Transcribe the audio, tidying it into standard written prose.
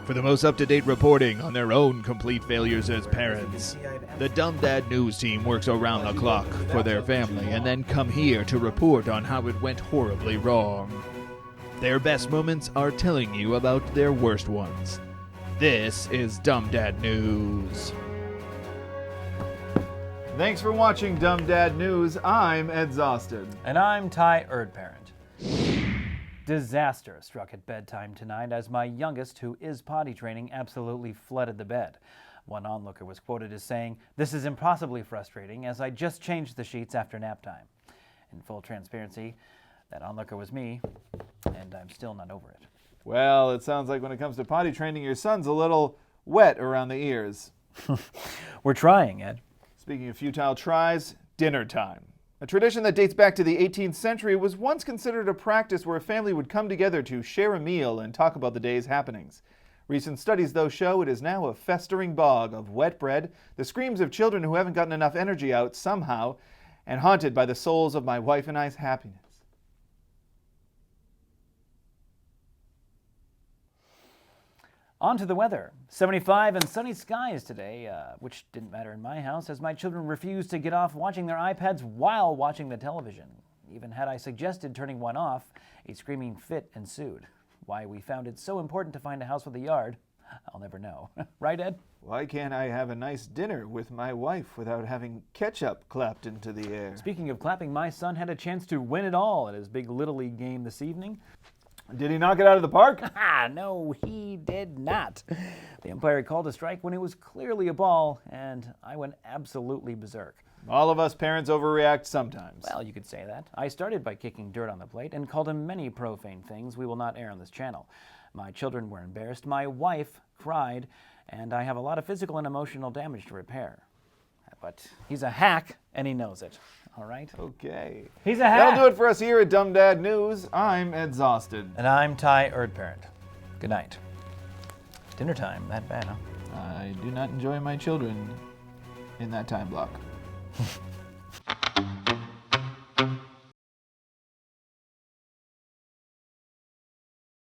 For the most up-to-date reporting on their own complete failures as parents, the Dumb Dad News team works around the clock for their family and then come here to report on how it went horribly wrong. Their best moments are telling you about their worst ones. This is Dumb Dad News. Thanks for watching Dumb Dad News. I'm Ed Zosted. And I'm Ty Erdparent. Disaster struck at bedtime tonight as my youngest, who is potty training, absolutely flooded the bed. One onlooker was quoted as saying, "This is impossibly frustrating as I just changed the sheets after nap time." In full transparency, that onlooker was me, and I'm still not over it. Well, it sounds like when it comes to potty training, your son's a little wet around the ears. We're trying, Ed. Speaking of futile tries, dinner time. A tradition that dates back to the 18th century was once considered a practice where a family would come together to share a meal and talk about the day's happenings. Recent studies, though, show it is now a festering bog of wet bread, the screams of children who haven't gotten enough energy out somehow, and haunted by the souls of my wife and I's happiness. On to the weather. 75 and sunny skies today, which didn't matter in my house as my children refused to get off watching their iPads while watching the television. Even had I suggested turning one off, a screaming fit ensued. Why we found it so important to find a house with a yard, I'll never know. Right, Ed? Why can't I have a nice dinner with my wife without having ketchup clapped into the air? Speaking of clapping, my son had a chance to win it all at his big Little League game this evening. Did he knock it out of the park? No, he did not. The umpire called a strike when it was clearly a ball, and I went absolutely berserk. All of us parents overreact sometimes. Well, you could say that. I started by kicking dirt on the plate and called him many profane things we will not air on this channel. My children were embarrassed, my wife cried, and I have a lot of physical and emotional damage to repair. But he's a hack, and he knows it. All right? Okay. He's a hack! That'll do it for us here at Dumb Dad News. I'm Ed Zosted. And I'm Ty Erdparent. Good night. Dinner time, that bad, huh? I do not enjoy my children in that time block.